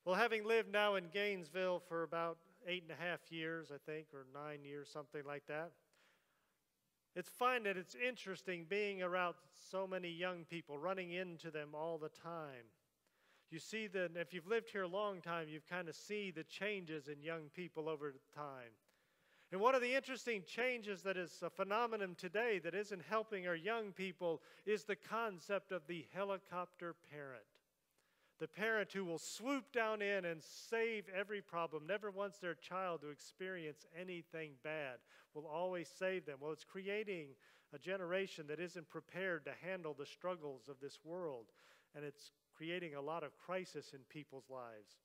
Well, having lived now in Gainesville for about 8.5 years, I think, or 9 years, something like that, it's fun that it's interesting being around so many young people, running into them all the time. You see that if you've lived here a long time, you kind of see the changes in young people over time. And one of the interesting changes that is a phenomenon today that isn't helping our young people is the concept of the helicopter parent. The parent who will swoop down in and save every problem, never wants their child to experience anything bad, will always save them. Well, it's creating a generation that isn't prepared to handle the struggles of this world, and it's creating a lot of crisis in people's lives.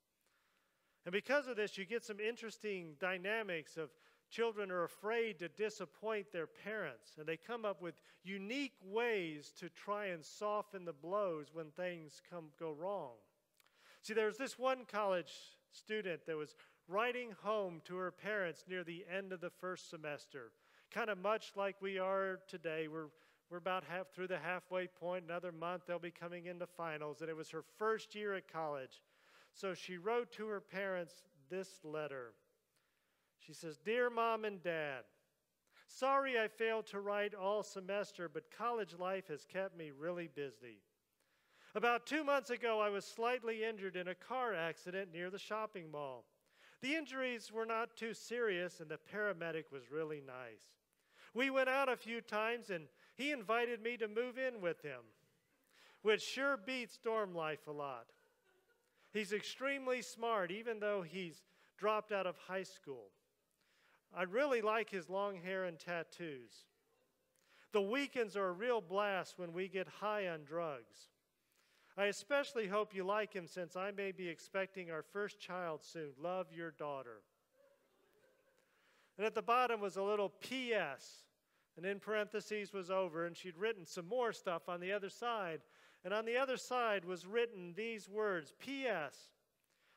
And because of this, you get some interesting dynamics of children are afraid to disappoint their parents, and they come up with unique ways to try and soften the blows when things go wrong. See, there was this one college student that was writing home to her parents near the end of the first semester, kind of much like we are today. We're about through the halfway point. Another month, they'll be coming into finals, and it was her first year at college. So she wrote to her parents this letter. She says, "Dear Mom and Dad, sorry I failed to write all semester, but college life has kept me really busy. About 2 months ago, I was slightly injured in a car accident near the shopping mall. The injuries were not too serious, and the paramedic was really nice. We went out a few times, and he invited me to move in with him, which sure beats dorm life a lot. He's extremely smart, even though he's dropped out of high school. I really like his long hair and tattoos. The weekends are a real blast when we get high on drugs. I especially hope you like him since I may be expecting our first child soon. Love, your daughter." And at the bottom was a little P.S., and in parentheses was over, and she'd written some more stuff on the other side. And on the other side was written these words, P.S.,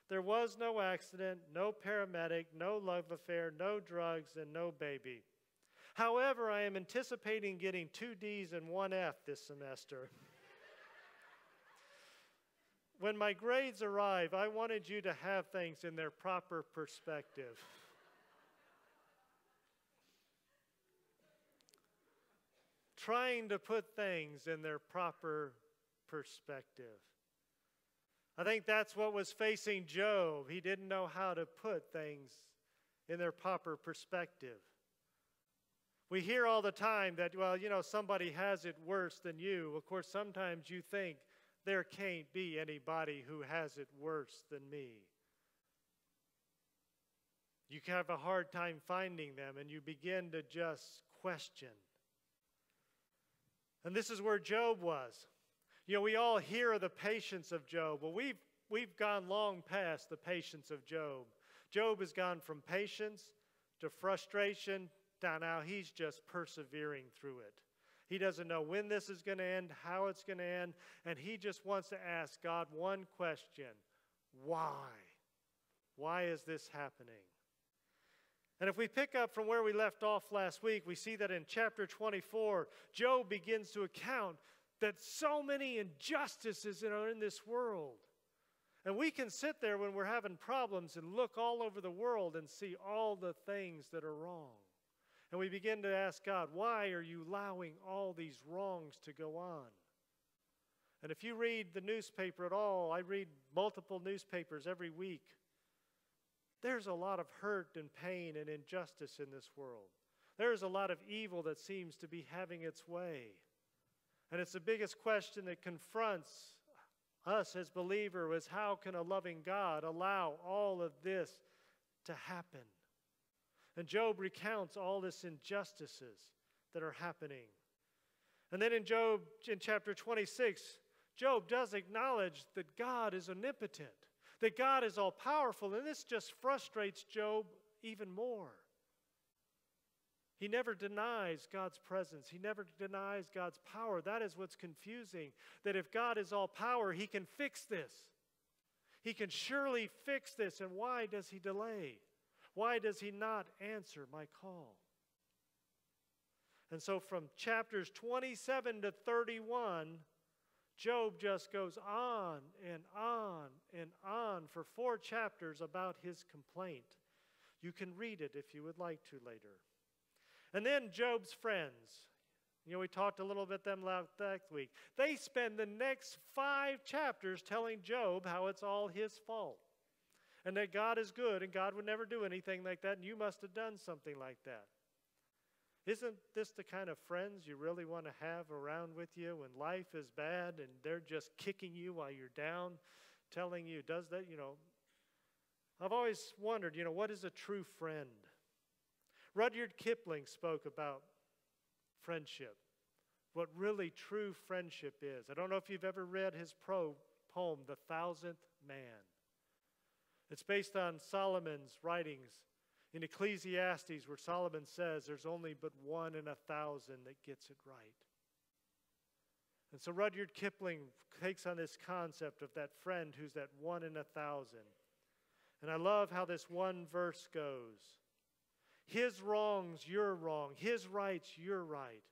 there was no accident, no paramedic, no love affair, no drugs, and no baby. However, I am anticipating getting 2 D's and 1 F this semester. When my grades arrive, I wanted you to have things in their proper perspective. Trying to put things in their proper perspective. I think that's what was facing Job. He didn't know how to put things in their proper perspective. We hear all the time that, well, somebody has it worse than you. Of course, sometimes you think there can't be anybody who has it worse than me. You have a hard time finding them, and you begin to just question. And this is where Job was. We all hear of the patience of Job. Well, we've gone long past the patience of Job. Job has gone from patience to frustration to now he's just persevering through it. He doesn't know when this is going to end, how it's going to end, and he just wants to ask God one question: why? Why is this happening? And if we pick up from where we left off last week, we see that in chapter 24, Job begins to account that so many injustices are in this world. And we can sit there when we're having problems and look all over the world and see all the things that are wrong. And we begin to ask God, why are you allowing all these wrongs to go on? And if you read the newspaper at all, I read multiple newspapers every week. There's a lot of hurt and pain and injustice in this world. There's a lot of evil that seems to be having its way. And it's the biggest question that confronts us as believers is, how can a loving God allow all of this to happen? And Job recounts all these injustices that are happening. And then in Job, in chapter 26, Job does acknowledge that God is omnipotent, that God is all-powerful, and this just frustrates Job even more. He never denies God's presence. He never denies God's power. That is what's confusing, that if God is all-power, he can fix this. He can surely fix this, and why does he delay? Why does he not answer my call? And so from chapters 27 to 31, Job just goes on and on and on for 4 chapters about his complaint. You can read it if you would like to later. And then Job's friends, we talked a little bit them last week. They spend the next 5 chapters telling Job how it's all his fault. And that God is good and God would never do anything like that and you must have done something like that. Isn't this the kind of friends you really want to have around with you when life is bad and they're just kicking you while you're down, telling you, does that, I've always wondered, what is a true friend? Rudyard Kipling spoke about friendship, what really true friendship is. I don't know if you've ever read his poem, The Thousandth Man. It's based on Solomon's writings in Ecclesiastes, where Solomon says there's only but 1 in 1,000 that gets it right. And so Rudyard Kipling takes on this concept of that friend who's that 1 in 1,000. And I love how this one verse goes. His wrongs, your wrong. His rights, your right.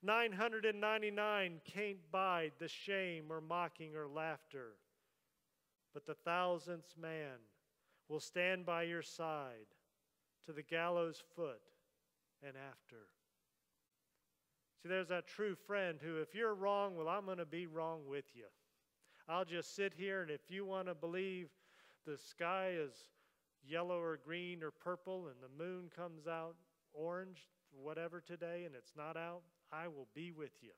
999 can't bide the shame or mocking or laughter. But the 1,000th man will stand by your side to the gallows foot and after. See, there's that true friend who, if you're wrong, well, I'm going to be wrong with you. I'll just sit here, and if you want to believe the sky is yellow or green or purple and the moon comes out orange, whatever today, and it's not out, I will be with you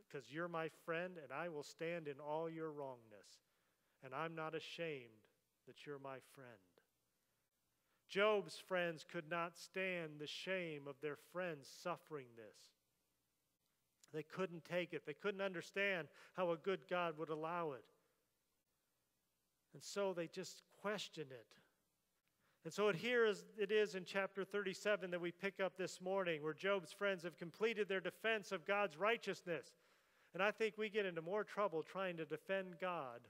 because you're my friend, and I will stand in all your wrongness. And I'm not ashamed that you're my friend. Job's friends could not stand the shame of their friends suffering this. They couldn't take it. They couldn't understand how a good God would allow it. And so they just questioned it. And so it is in chapter 37 that we pick up this morning, where Job's friends have completed their defense of God's righteousness. And I think we get into more trouble trying to defend God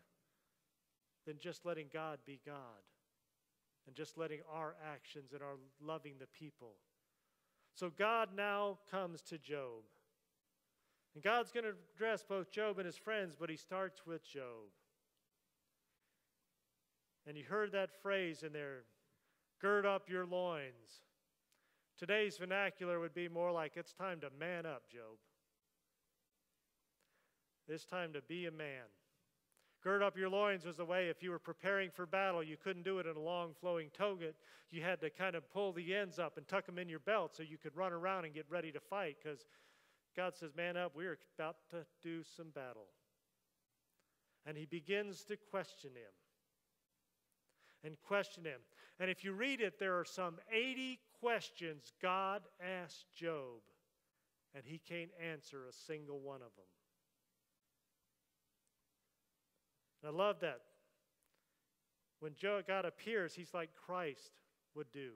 than just letting God be God and just letting our actions and our loving the people. So God now comes to Job. And God's going to address both Job and his friends, but he starts with Job. And you heard that phrase in there, gird up your loins. Today's vernacular would be more like, it's time to man up, Job. It's time to be a man. Gird up your loins was the way if you were preparing for battle, you couldn't do it in a long flowing toga. You had to kind of pull the ends up and tuck them in your belt so you could run around and get ready to fight, because God says, man up, we're about to do some battle. And he begins to question him. And if you read it, there are some 80 questions God asked Job, and he can't answer a single one of them. And I love that. When God appears, he's like Christ would do.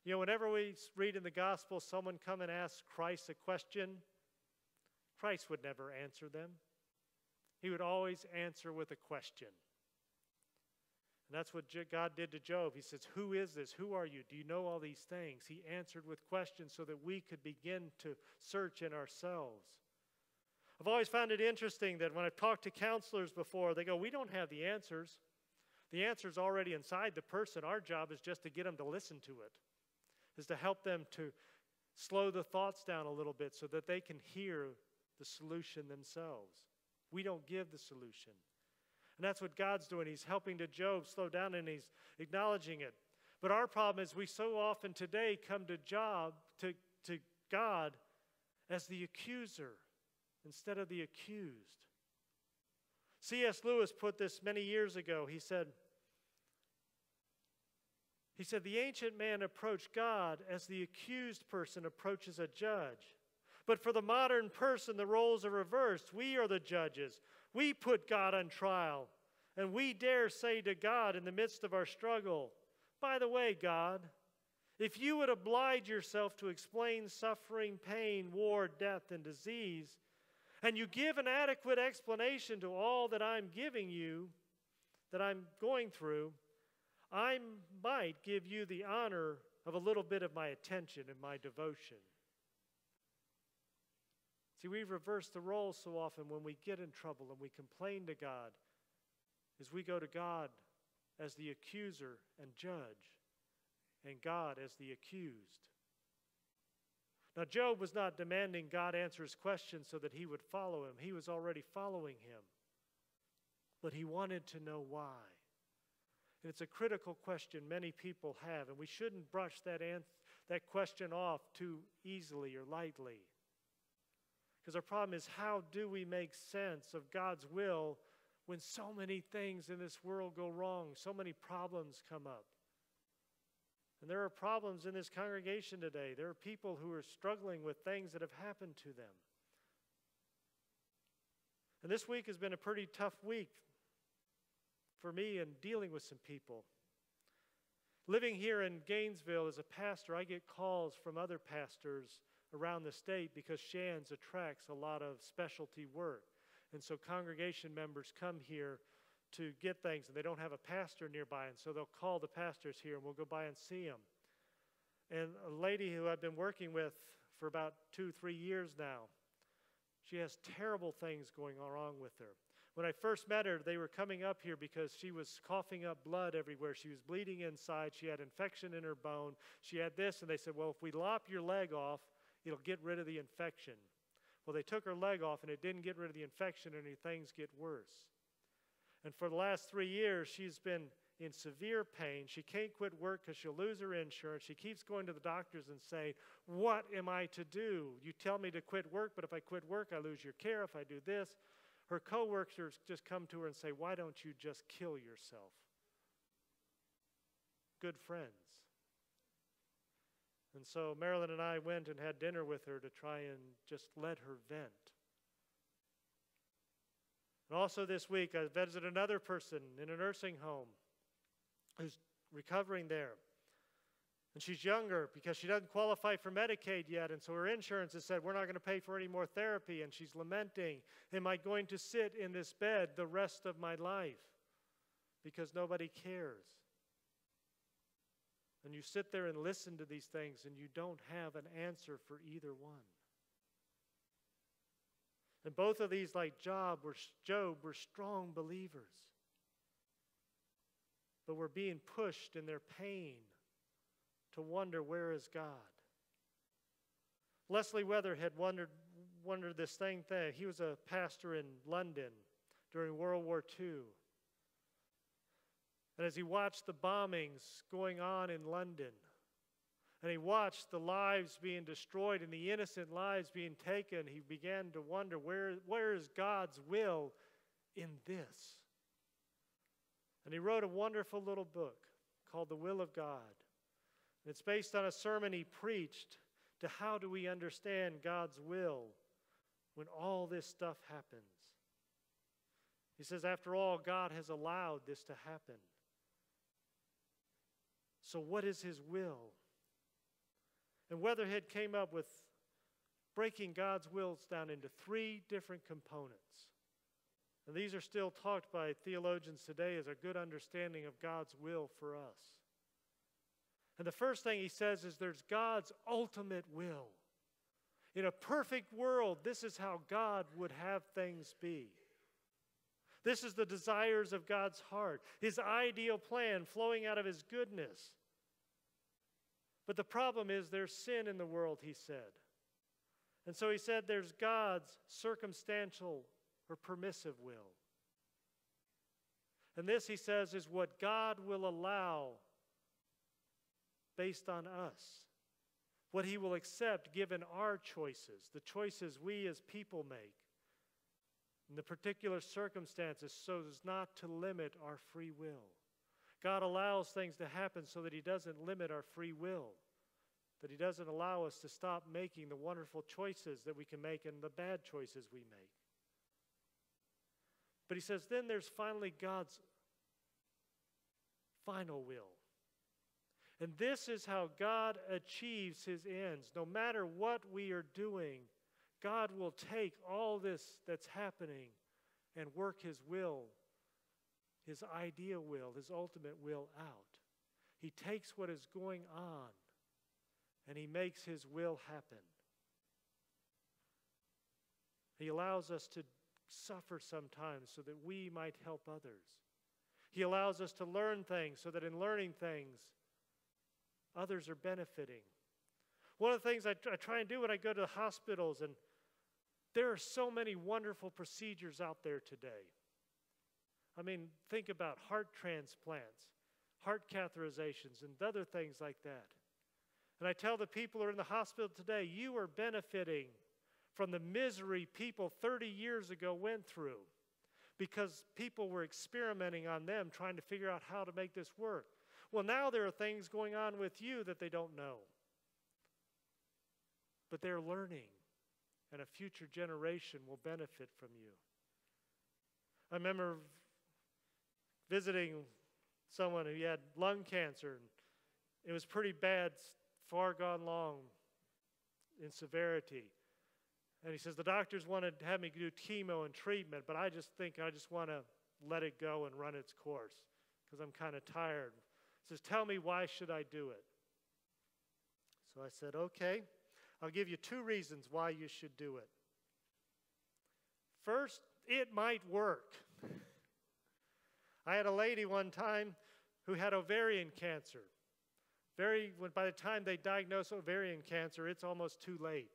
Whenever we read in the gospel, someone come and ask Christ a question, Christ would never answer them. He would always answer with a question. And that's what God did to Job. He says, who is this? Who are you? Do you know all these things? He answered with questions so that we could begin to search in ourselves. I've always found it interesting that when I've talked to counselors before, they go, we don't have the answers. The answer's already inside the person. Our job is just to get them to listen to it, is to help them to slow the thoughts down a little bit so that they can hear the solution themselves. We don't give the solution. And that's what God's doing. He's helping to Job slow down, and he's acknowledging it. But our problem is we so often today come to God as the accuser instead of the accused. C.S. Lewis put this many years ago. He said, the ancient man approached God as the accused person approaches a judge. But for the modern person, the roles are reversed. We are the judges. We put God on trial, and we dare say to God in the midst of our struggle, by the way, God, if you would oblige yourself to explain suffering, pain, war, death, and disease, and you give an adequate explanation to all that I'm giving you, that I'm going through, I might give you the honor of a little bit of my attention and my devotion. See, we reverse the roles so often when we get in trouble and we complain to God, is we go to God as the accuser and judge, and God as the accused. Now, Job was not demanding God answer his questions so that he would follow him. He was already following him. But he wanted to know why. And it's a critical question many people have, and we shouldn't brush that question off too easily or lightly. Because our problem is, how do we make sense of God's will when so many things in this world go wrong, so many problems come up? And there are problems in this congregation today. There are people who are struggling with things that have happened to them. And this week has been a pretty tough week for me in dealing with some people. Living here in Gainesville as a pastor, I get calls from other pastors around the state because Shands attracts a lot of specialty work. And so congregation members come here to get things, and they don't have a pastor nearby, and so they'll call the pastors here, and we'll go by and see them. And a lady who I've been working with for about 2-3 years now, she has terrible things going wrong with her. When I first met her, they were coming up here because she was coughing up blood everywhere. She was bleeding inside. She had infection in her bone. She had this, and they said, well, if we lop your leg off, it'll get rid of the infection. Well, they took her leg off, and it didn't get rid of the infection, and things get worse. And for the last 3 years, she's been in severe pain. She can't quit work because she'll lose her insurance. She keeps going to the doctors and saying, what am I to do? You tell me to quit work, but if I quit work, I lose your care. If I do this. Her coworkers just come to her and say, why don't you just kill yourself? Good friends. And so Marilyn and I went and had dinner with her to try and just let her vent. And also this week, I visited another person in a nursing home who's recovering there. And she's younger because she doesn't qualify for Medicaid yet, and so her insurance has said, we're not going to pay for any more therapy, and she's lamenting, am I going to sit in this bed the rest of my life? Because nobody cares. And you sit there and listen to these things, and you don't have an answer for either one. And both of these, like Job, were strong believers. But were being pushed in their pain to wonder, where is God? Leslie Weatherhead wondered this thing. He was a pastor in London during World War II. And as he watched the bombings going on in London, and he watched the lives being destroyed and the innocent lives being taken, he began to wonder, where is God's will in this? And he wrote a wonderful little book called The Will of God. And it's based on a sermon he preached to how do we understand God's will when all this stuff happens. He says, after all, God has allowed this to happen. So what is his will? And Weatherhead came up with breaking God's wills down into 3 different components. And these are still talked by theologians today as a good understanding of God's will for us. And the first thing he says is there's God's ultimate will. In a perfect world, this is how God would have things be. This is the desires of God's heart, his ideal plan flowing out of his goodness. But the problem is there's sin in the world, he said. And so he said there's God's circumstantial or permissive will. And this, he says, is what God will allow based on us. What he will accept given our choices, the choices we as people make, in the particular circumstances, so as not to limit our free will. God allows things to happen so that he doesn't limit our free will, that he doesn't allow us to stop making the wonderful choices that we can make and the bad choices we make. But he says then there's finally God's final will. And this is how God achieves his ends. No matter what we are doing, God will take all this that's happening and work his will, his ideal will, his ultimate will out. He takes what is going on and he makes his will happen. He allows us to suffer sometimes so that we might help others. He allows us to learn things so that in learning things, others are benefiting. One of the things I try and do when I go to the hospitals, and there are so many wonderful procedures out there today. I mean, think about heart transplants, heart catheterizations, and other things like that. And I tell the people who are in the hospital today, you are benefiting from the misery people 30 years ago went through because people were experimenting on them, trying to figure out how to make this work. Well, now there are things going on with you that they don't know. But they're learning, and a future generation will benefit from you. I remember visiting someone who had lung cancer, and it was pretty bad, far gone long in severity. And he says, the doctors wanted to have me do chemo and treatment, but I just think I just want to let it go and run its course because I'm kind of tired. He says, tell me, why should I do it? So I said, okay, I'll give you 2 reasons why you should do it. First, it might work. I had a lady one time who had ovarian cancer. By the time they diagnosed ovarian cancer, it's almost too late.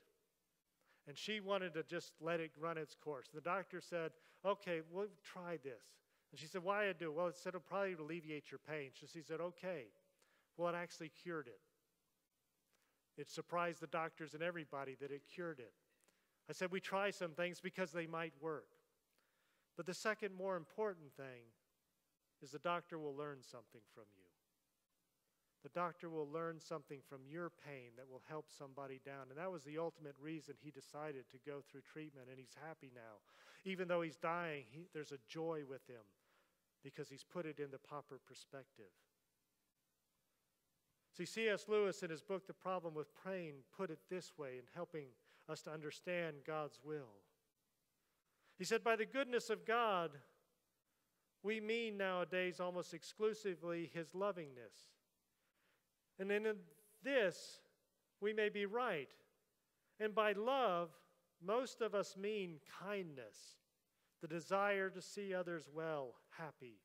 And she wanted to just let it run its course. The doctor said, okay, we'll try this. And she said, why I do it? Well, it said it'll probably alleviate your pain. So she said, okay. Well, it actually cured it. It surprised the doctors and everybody that it cured it. I said, we try some things because they might work. But the second more important thing is the doctor will learn something from you. The doctor will learn something from your pain that will help somebody down. And that was the ultimate reason he decided to go through treatment, and he's happy now. Even though he's dying, there's a joy with him because he's put it in the proper perspective. See, C.S. Lewis in his book, The Problem with Pain, put it this way in helping us to understand God's will. He said, by the goodness of God, we mean nowadays almost exclusively his lovingness. And in this, we may be right. And by love, most of us mean kindness, the desire to see others well, happy.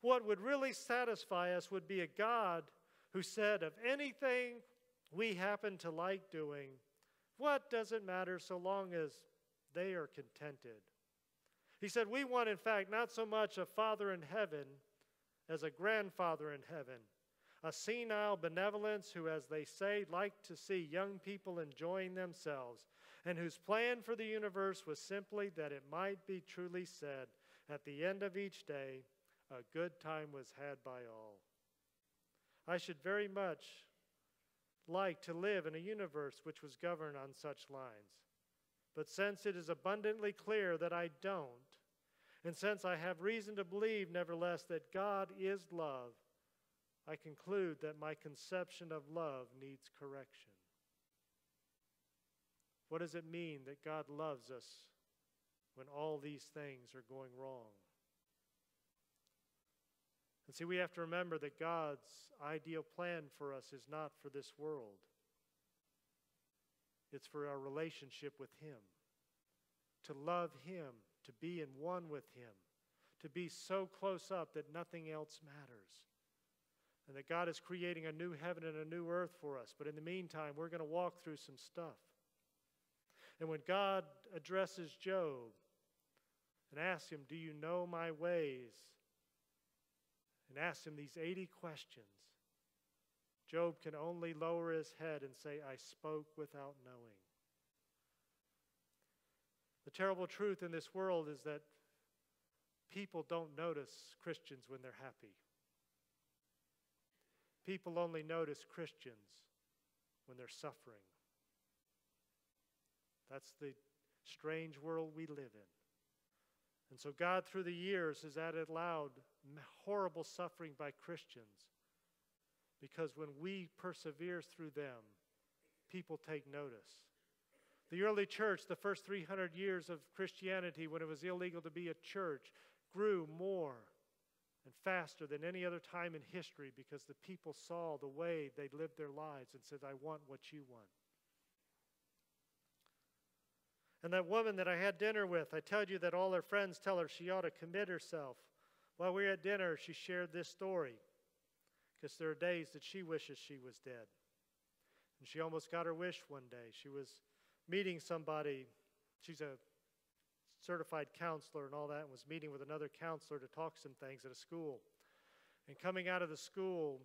What would really satisfy us would be a God who said, of anything we happen to like doing, what does it matter so long as they are contented? He said, we want, in fact, not so much a Father in heaven as a grandfather in heaven, a senile benevolence who, as they say, liked to see young people enjoying themselves, and whose plan for the universe was simply that it might be truly said, at the end of each day, a good time was had by all. I should very much like to live in a universe which was governed on such lines. But since it is abundantly clear that I don't, and since I have reason to believe, nevertheless, that God is love, I conclude that my conception of love needs correction. What does it mean that God loves us when all these things are going wrong? And see, we have to remember that God's ideal plan for us is not for this world. It's for our relationship with Him. To love Him, to be in one with Him, to be so close up that nothing else matters. And that God is creating a new heaven and a new earth for us. But in the meantime, we're going to walk through some stuff. And when God addresses Job and asks him, do you know my ways? And asks him these 80 questions, Job can only lower his head and say, I spoke without knowing. The terrible truth in this world is that people don't notice Christians when they're happy. People only notice Christians when they're suffering. That's the strange world we live in. And so God, through the years, has allowed horrible suffering by Christians because when we persevere through them, people take notice. The early church, the first 300 years of Christianity, when it was illegal to be a church, grew more and faster than any other time in history because the people saw the way they lived their lives and said, I want what you want. And that woman that I had dinner with, I tell you that all her friends tell her she ought to commit herself. While we were at dinner, she shared this story, because there are days that she wishes she was dead. And she almost got her wish one day. She was meeting somebody. She's a certified counselor and all that, and was meeting with another counselor to talk some things at a school. And coming out of the school,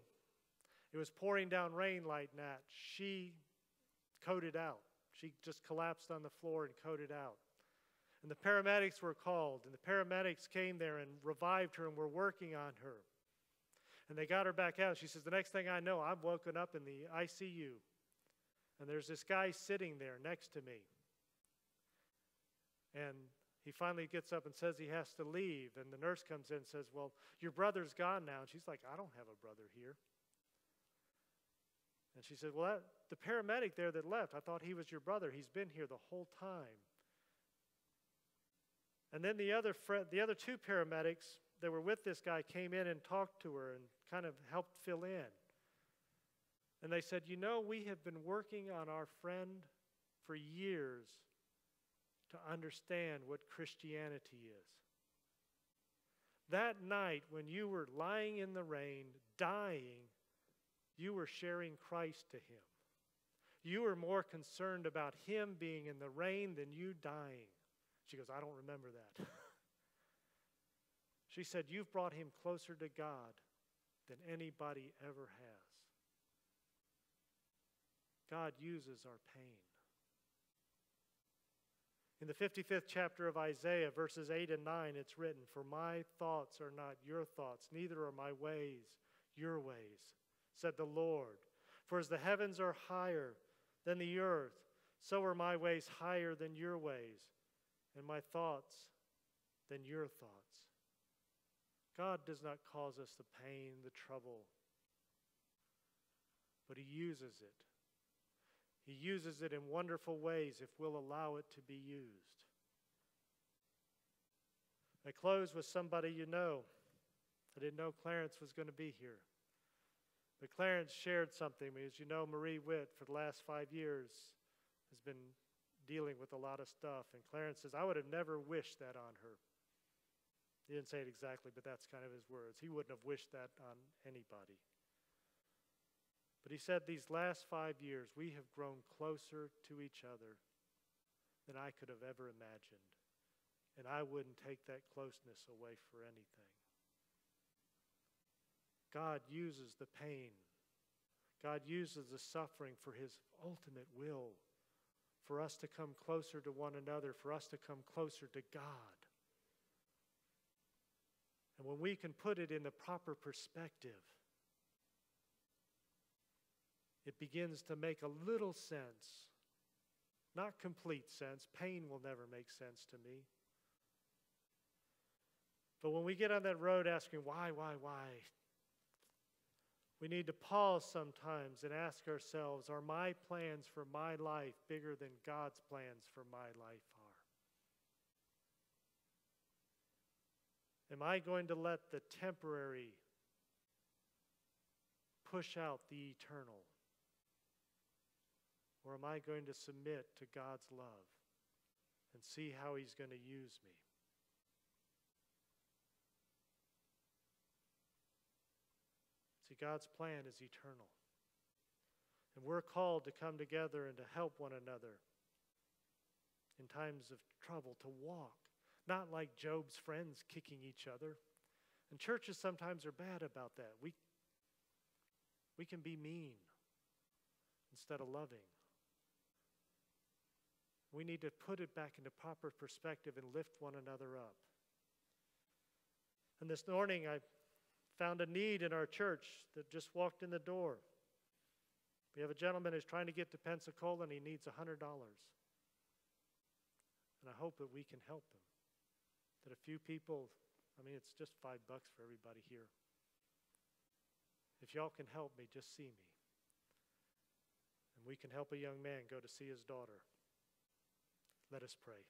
it was pouring down rain like that. She coded out. She just collapsed on the floor and coded out. And the paramedics were called, and the paramedics came there and revived her and were working on her. And they got her back out. She says, the next thing I know, I'm woken up in the ICU. And there's this guy sitting there next to me. And he finally gets up and says he has to leave. And the nurse comes in and says, well, your brother's gone now. And she's like, I don't have a brother here. And she said, well, the paramedic there that left, I thought he was your brother. He's been here the whole time. And then the other two paramedics that were with this guy came in and talked to her and kind of helped fill in. And they said, you know, we have been working on our friend for years to understand what Christianity is. That night when you were lying in the rain, dying, you were sharing Christ to him. You were more concerned about him being in the rain than you dying. She goes, I don't remember that. She said, you've brought him closer to God than anybody ever has. God uses our pain. In the 55th chapter of Isaiah, verses 8 and 9, it's written, for my thoughts are not your thoughts, neither are my ways your ways, said the Lord. For as the heavens are higher than the earth, so are my ways higher than your ways, and my thoughts than your thoughts. God does not cause us the pain, the trouble, but he uses it. He uses it in wonderful ways if we'll allow it to be used. I close with somebody you know. I didn't know Clarence was going to be here. But Clarence shared something. As you know, Marie Witt, for the last 5 years, has been dealing with a lot of stuff. And Clarence says, I would have never wished that on her. He didn't say it exactly, but that's kind of his words. He wouldn't have wished that on anybody. But he said these last 5 years, we have grown closer to each other than I could have ever imagined. And I wouldn't take that closeness away for anything. God uses the pain. God uses the suffering for his ultimate will, for us to come closer to one another, for us to come closer to God. And when we can put it in the proper perspective, it begins to make a little sense. Not complete sense. Pain will never make sense to me. But when we get on that road asking, why, we need to pause sometimes and ask ourselves, are my plans for my life bigger than God's plans for my life are? Am I going to let the temporary push out the eternal? Or am I going to submit to God's love and see how he's going to use me? See, God's plan is eternal. And we're called to come together and to help one another in times of trouble, to walk. Not like Job's friends kicking each other. And churches sometimes are bad about that. We can be mean instead of loving. We need to put it back into proper perspective and lift one another up. And this morning I found a need in our church that just walked in the door. We have a gentleman who's trying to get to Pensacola and he needs $100. And I hope that we can help him. That a few people, it's just $5 for everybody here. If y'all can help me, just see me. And we can help a young man go to see his daughter. Let us pray.